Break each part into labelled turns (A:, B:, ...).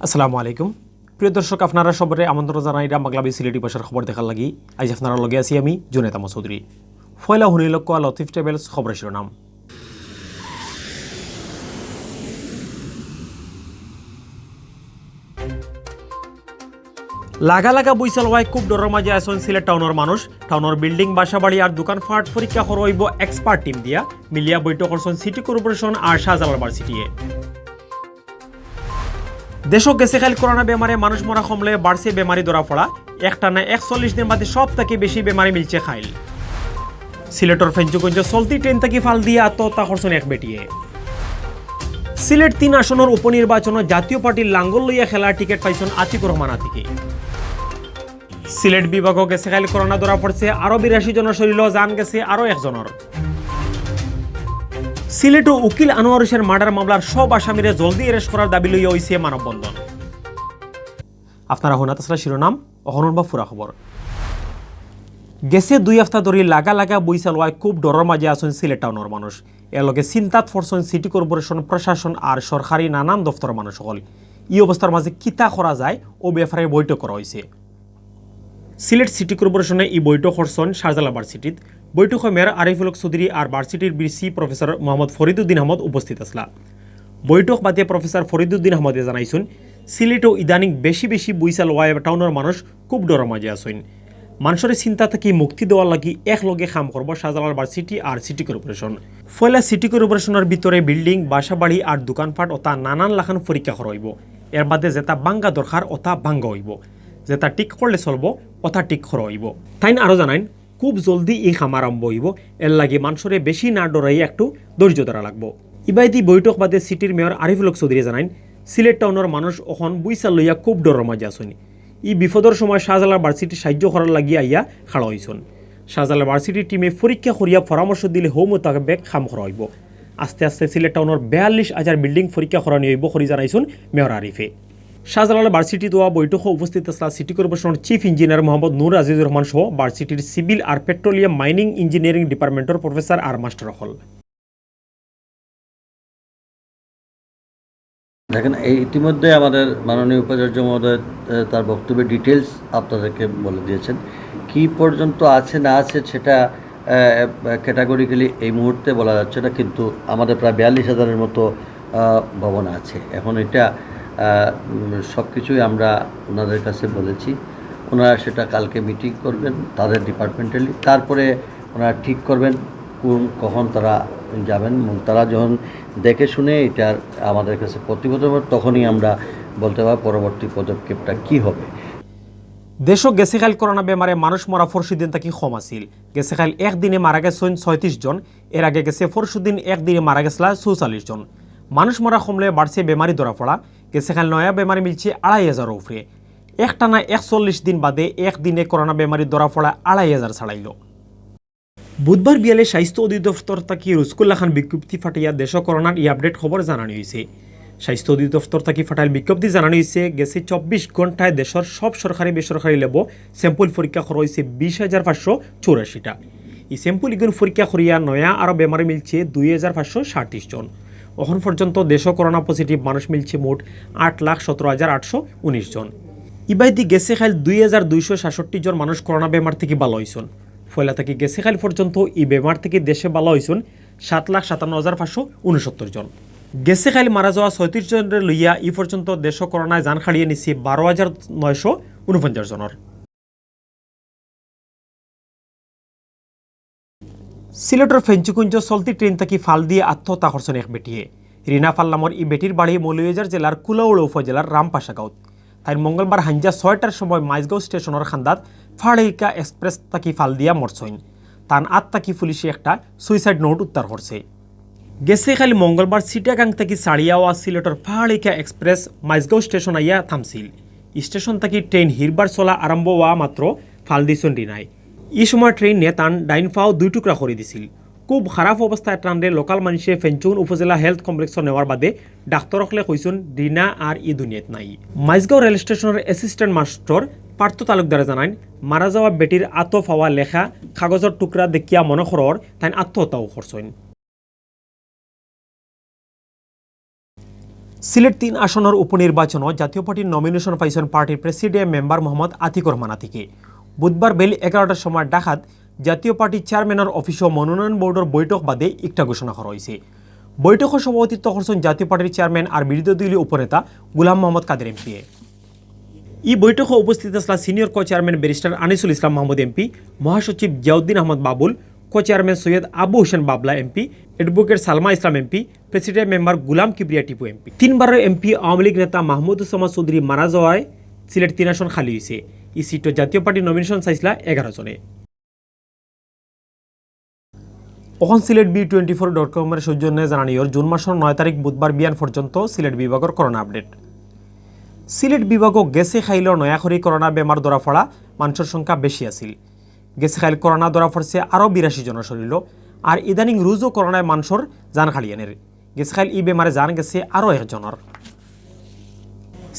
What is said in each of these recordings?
A: আসসালামু আলাইকুম প্রিয় দর্শক আপনারা সবারে আমন্ত্রণ জানাই বাংলাবি সিলেটি ভাষার খবর দেখার লাগি আজ আপনারা লগে আছি আমি জুনেদ আহমদ চৌধুরী ফয়লা হুনিলক লতিফ ট্রেভেলস খবরের শিরোনাম লাগা লাগা বইসাল ওয়াই খুব ডরের মাঝে আসন সিলেট টাউনের মানুষ টাউনের বিল্ডিং বাসাবাড়ি আর দোকানপাট পরীক্ষা করইব এক্সপার্ট টিম দিয়া মিলিয়া বৈঠক করছেন সিটি কর্পোরেশন আর শাহজালাল ভার্সিটিয়ে দেশও গেছে খালি করোনা বেমারে মানুষ মরা কমলে বাড়ছে বেমারি ধরা পড়া একটানা 41 দিন বাদে সব থেকে বেশি বেমারি মিলছে খাইল সিলেটর ফেঞ্চুগঞ্জ চলতি ট্রেন থেকে ফাল দিয়ে আত্মহত্যা করছেন এক বেটিয়ে সিলেট 3 আসনের উপনির্বাচন জাতীয় পার্টির লাঙ্গল লইয়া খেলার টিকিট পাইছেন আতিকুর রহমান আতিকে সিলেট বিভাগও গেছে খালি করোনা ধরা পড়ছে আরো 82 জনের শরীর জান গেছে আরো একজনের সিলেট ও উকিল আনোয়ার হোসেন মার্ডার মামলার সব আসামিরে জলদি অ্যারেস্ট করার দাবি লইয়া হইছে মানববন্ধন আপনারা হোনাতাসরা শিরোনাম অহনবা ফুরা খবর গেছে 2 সপ্তাহ ধরে লাগা লাগা বইসাল ওয়াই খুব ডরের মাঝে আছেন সিলেট টাউনের মানুষ এর লগে চিন্তাত ফরছেন সিটি কর্পোরেশন প্রশাসন আর সরকারি নানান দপ্তরের মানুষ সকল এই অবস্থার মাঝে কিতা করা যায় ও ব্যাপারে বৈঠক করা হয়েছে সিলেট সিটি কর্পোরেশনে এই বৈঠক করছেন শাহজালাল ভার্সিটিত বৈঠকে মেয়র আরিফুল হক চৌধুরী আর ভার্সিটির বিসি প্রফেসর মোহাম্মদ ফরিদুদ্দিন আহমদ উপস্থিত আসলা বৈঠক বাদে প্রফেসর ফরিদুদ্দিন আহমদে জানাইছেন সিলেটও ইদানিং বেশি বেশি বইসাল ওয়াই টাউনের মানুষ খুব ডরের মাঝে আছেন মানুষের চিন্তা থেকে মুক্তি দেওয়ার লাগি একলগে কাম করব শাহজালাল ভার্সিটি আর সিটি কর্পোরেশন ফলে সিটি কর্পোরেশনের ভিতরে বিল্ডিং বাসাবাড়ি আর দোকানপাট ওটা নানান লাখান পরীক্ষা করা হইব এর বাদে যেটা বাঙ্গা দরকার ওটা বাঙ্গা হইব যেটা টিক করলে চলব ওটা টিক করা হইব তাই আরও জানাইন খুব জলদি এই কাম আরম্ভ হইব এর লাগে মানুষরে বেশি না ডরাই একটু ধৈর্য ধরা লাগবো ইবাইদি বৈঠক বাদে সিটির মেয়র আরিফুল হক চৌধুরী জানাইন সিলেট টাউনের মানুষ এখন বইসাল লইয়া খুব ডরের মাঝে আসেনি ই বিপদের সময় শাহজালাল ভার্সিটি সাহায্য করার লাগি আইয়া খাড়া হইছেন শাহজালাল ভার্সিটির টিমে পরীক্ষা করিয়া পরামর্শ দিলে হৌ মোতাবেক কাম করা হইব আস্তে আস্তে সিলেট টাউনের 42,000 বিল্ডিং পরীক্ষা করানি হইব করি জানাইছেন মেয়র আরিফে শাহজালাল ভার্সিটি দেওয়া বৈঠকে উপস্থিত আসলা সিটি কর্পোরেশনের চিফ ইঞ্জিনিয়ার মোহাম্মদ নূর আজিজুর রহমান সহ ভার্সিটির সিভিল আর পেট্রোলিয়াম মাইনিং ইঞ্জিনিয়ারিং ডিপার্টমেন্টের প্রফেসর আর মাস্টার হল
B: দেখেন এই ইতিমধ্যে আমাদের মাননীয় উপাচার্য মহোদয় তার বক্তব্যের ডিটেলস আপনাদেরকে বলে দিয়েছেন কি পর্যন্ত আছে না আছে সেটা ক্যাটাগরিক্যালি এই মুহূর্তে বলা যাচ্ছে না কিন্তু আমাদের প্রায় 42,000-এর মতো ভবন আছে এখন এটা সব কিছুই আমরা ওনাদের কাছে বলেছি ওনারা সেটা কালকে মিটিং করবেন তাদের ডিপার্টমেন্টালি তারপরে ওনারা ঠিক করবেন কখন তারা যাবেন তারা যখন দেখে শুনে এটার আমাদের কাছে প্রতিবেদন তখনই আমরা বলতে পারব পরবর্তী পদক্ষেপটা কি হবে
A: দেশও গেছে খাল করোনা বেমারে মানুষ মরা ফরশুদিন তাকি কম আছিল গেছে খাল একদিনে মারা গেছেন 36 জন এর আগে গেছে ফরশুদিন একদিনে মারা গেছলা 44 জন মানুষ মরা কমলে বাড়ছে বেমারি ধরা পড়া গেছে খাল নয়া বেমারি মিলছে 2,500 উপরে একটানা 41 দিন বাদে একদিনে করোনা বেমারি ধরা পড়া 2,500 ছাড়াইল বুধবার বিয়ালে স্বাস্থ্য অধিদপ্তর তাকি রুস্কুল্লা খান বিজ্ঞপ্তি ফাটিয়া দেশ করোনার ই আপডেট খবর জানানো হয়েছে স্বাস্থ্য অধিদপ্তর তাকি ফাটাইল বিজ্ঞপ্তি জানানো হয়েছে গেছে 24 ঘন্টায় দেশের সব সরকারি বেসরকারি লেব স্যাম্পল পরীক্ষা করা হয়েছে 20,584টা এই স্যাম্পল ইগুন পরীক্ষা করিয়া নয়া আরও বেমারি মিলছে 2,537 জন এখন পর্যন্ত দেশ করোনা পজিটিভ মানুষ মিলছে মোট 8,17,819 জন ইবাইদি গেছে খাইল 2,266 জন মানুষ করোনা বেমার থেকে ভালো হয়েছেন ফয়লা থেকে গেছে খাইল পর্যন্ত এই বেমার থেকে দেশে ভালো হয়েছেন 7,57,569 জন গেছে খাইল মারা যাওয়া 36 জনের লইয়া ই পর্যন্ত দেশ করোনায় জান খাড়িয়ে নিচ্ছে 12,949 জনের সিলেটের ফেঞ্চুকুঞ্জ চলতি ট্রেন থেকে ফাল দিয়ে আত্মহত্যা করছেন এক বেটিয়ে রিনা ফাল নামর এই বেটির বাড়ি মৌলভীবাজার জেলার কুলাউড়া উপজেলার রামপাশা গাঁৱত তাই মঙ্গলবার হাঞ্জা 6টার সময় মাইজগাঁও স্টেশনের খান্দাত ফাড়িকা এক্সপ্রেস তাকি ফাল দিয়া মরছইন তান তাকি পুলিশে একটা সুইসাইড নোট উত্তর করছে গেছে খালি মঙ্গলবার চিটাগাং থেকে সাড়িয়াওয়া সিলেটের ফাড়িকা এক্সপ্রেস মাইজগাঁও স্টেশন আইয়া থামছিল স্টেশন থেকে ট্রেন হিরবার চলা আরম্ভ হওয়া মাত্র ফাল দিয়েছেন রিনায় এই সময় ট্রেনে তান ডাইন ফাও 2 টুকরা করে দিছিল খুব খারাপ অবস্থায় টানলে লোকাল মানুষে ফেঞ্চুন উপজেলা হেলথ কমপ্লেক্সর নেওয়ার বাদে ডাক্তারকলে কইছেন রিনা আর ই দুনিয়াত নাই মাইজগাঁও রেল স্টেশনের অ্যাসিস্ট্যান্ট মাস্টার পার্থ তালুকদারে জানান মারা যাওয়া বেটির আত্মফাওয়া লেখা কাগজের টুকরা দেখিয়া মনে করর তাই আত্মহত্যাও করছেন সিলেট ৩ আসনের উপনির্বাচন জাতীয় পার্টির নমিনেশন পাইছেন পার্টির প্রেসিডিয়াম মেম্বার মোহাম্মদ আতিকুর রহমান আতিকে। বুধবার বেলি ১১টার সময় ঢাকাত জাতীয় পার্টির চেয়ারম্যানের অফিস ও মনোনয়ন বোর্ডের বৈঠক বাদে একটা ঘোষণা করা হয়েছে। বৈঠকে সভাপতিত্ব করছেন জাতীয় পার্টির চেয়ারম্যান আর বিরোধী দলীয় উপনেতা গুলাম মোহাম্মদ কাদের এমপি। এই বৈঠকে উপস্থিত আসলা senior co chairman barrister Anisul Islam Mahmud MP, মহাসচিব Ziauddin Ahmad Babul, co chairman Syed Abu Hossain Babla MP, advocate Salma Islam MP, president member Gulam Kibria Tipu MP. ৩বারের এমপি আওয়ামী লীগ নেতা মাহমুদুজ্জামান চৌধুরী মারা যাওয়ায় সিলেট ৩ আসন খালি হয়েছে। এই সিটও জাতীয় পার্টির নমিনেশন চাইছিলা ১১ জনে। এখন সিলেট B24.com এর সৌজন্যে জানানিওর জুন মাসের ৯ তারিখ বুধবার বিয়ান পর্যন্ত সিলেট বিভাগের করোনা আপডেট। সিলেট বিভাগক গেছে খাইল নয়াখরি করোনা বেমার ধরা পড়া মানুষের সংখ্যা বেশি আছিল। গেছে খাইল করোনা ধরা পড়ছে আরও ৮২ জনের শরীর, আর ইদানিং রোজও করোনায় মানুষের জান খালিয়ানের। গেছে খাইল ই বেমারে জান গেছে আরও ১ জনের।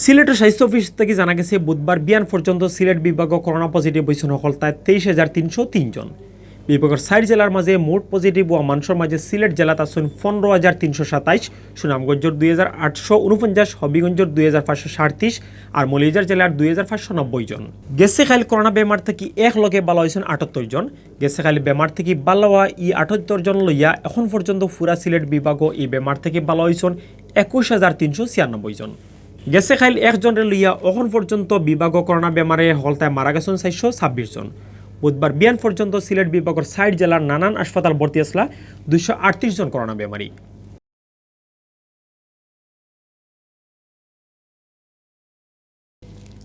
A: সিলেটের স্বাস্থ্য অফিস থেকে জানা গেছে বুধবার বিয়ান পর্যন্ত সিলেট বিভাগ করোনা পজিটিভ হয়েছেন সকল তাই ২৩,৩০৩ জন। বিভাগের ৪ জেলার মাঝে মোট পজিটিভ হওয়া মানুষের মাঝে সিলেট জেলাত আছেন ১৫,৩২৭, সুনামগঞ্জের ২,৮৪৯, হবিগঞ্জের ২,৫৩৭ আর মৌলভীবাজার জেলার ২,৫৯০ জন। গেছে খাইল করোনা বেমার থেকে এক লগে ভালো হয়েছেন ৭৮ জন। গেছে খাইল বেমার থেকে ভালো হওয়া ই ৭৮ জন লইয়া এখন পর্যন্ত পুরা সিলেট বিভাগও এই বেমার থেকে ভালো হয়েছেন ২১,৩৯৬ জন। গেছে খাইল একজনের লইয়া এখন পর্যন্ত বিভাগ করোনা বেমারে হলতায় মারা গেছেন ৪২৬ জন। বুধবার বিয়ান পর্যন্ত সিলেট বিভাগের ৬০ জেলার নানান হাসপাতাল ভর্তি আসলা ২৩৮ জন করোনা বেমারি।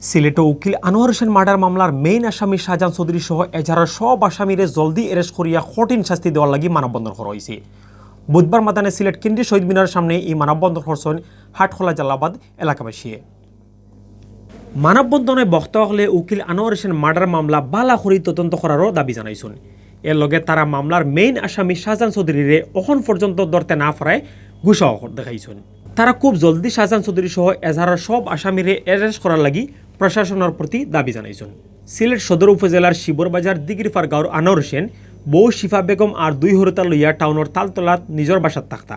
A: সিলেটে উকিল আনোয়ার হোসেন মার্ডার মামলার মেইন আসামি শাহজাহান চৌধুরী সহ এজাহারের সব আসামিরে জলদি এরেস্ট করিয়া কঠিন শাস্তি দেওয়ার লাগি মানববন্ধন করা হয়েছে। বুধবার মাদানে সিলেট কেন্দ্রীয় শহীদ মিনারের সামনে এই মানববন্ধন করছেন হাটখোলা জালালাবাদ এলাকাবাসী। মানববন্ধনে বক্তা হলে উকিল আনোয়ার হোসেন মার্ডার মামলা বালা করি তদন্ত করারও দাবি জানাইছেন। এর লগে তারা মামলার মেইন আসামি শাহজাহান চৌধুরীরে এখন পর্যন্ত ধরতে না পারায় গুসাও দেখাইছেন। তারা খুব জলদি শাহজাহান চৌধুরী সহ এজাহারের সব আসামিরে এরেস্ট করার লাগি প্রশাসনের প্রতি দাবি জানাইছেন। সিলেট সদর উপজেলার শিবরবাজার দিগিরপার গাঁওর আনোয়ার হোসেন বউ শিফা বেগম আর ২ হরতা লইয়া টাউনের তালতলাত নিজের বাসাত থাকতা।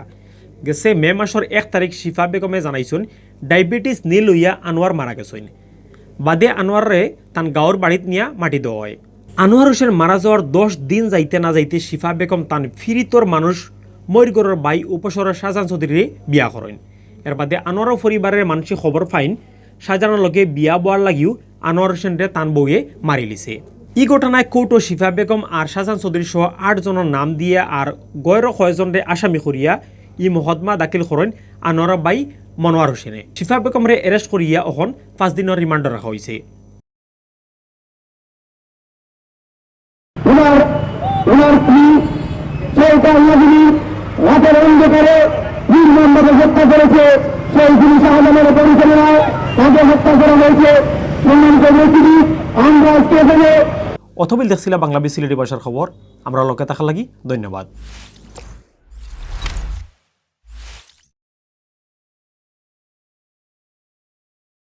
A: গেছে মে মাসের ১ তারিখ শিফা বেগমে জানাইছেন ডায়াবেটিস নি লইয়া আনোয়ার মারা গেছেন। বাদে আনোয়ারে তান গাঁৱৰ বাড়িত নিয়া মাটি দেওয়া হয়। আনোয়ার হোসেন মারা যাওয়ার ১০ দিন যাইতে না যাইতে শিফা বেগম তান ফিরিতর মানুষ ময়ূরগড়ের বাই উপসরের শাহজাহান চৌধুরীরে বিয়া করেন। এর বাদে আনোয়ার পরিবারের মানুষে খবর পাইন শাহজাহানের লগে বিয়া বোয়ার লাগিও আনোয়ার হোসেনরে তান বউয়ে মারি লিছে। এই ঘটনায় কোর্ট ও শিফা বেগম আর শাহজাহান চৌধুরী সহ ৮ জনের নাম দিয়ে আর গয়ের কয়জনরে আসামি করিয়া ই মহদমা দাখিল করেন Anwar by Monowar হোসেনে। Shifa বেগমরে arrest করিয়া এখন ৫ দিনের রিমান্ডে রাখা হয়েছে। অথবিল দেখছিলা বাংলাদেশ সিলেটি ভাষার খবর। আমরা লোকে থাকার লাগি ধন্যবাদ।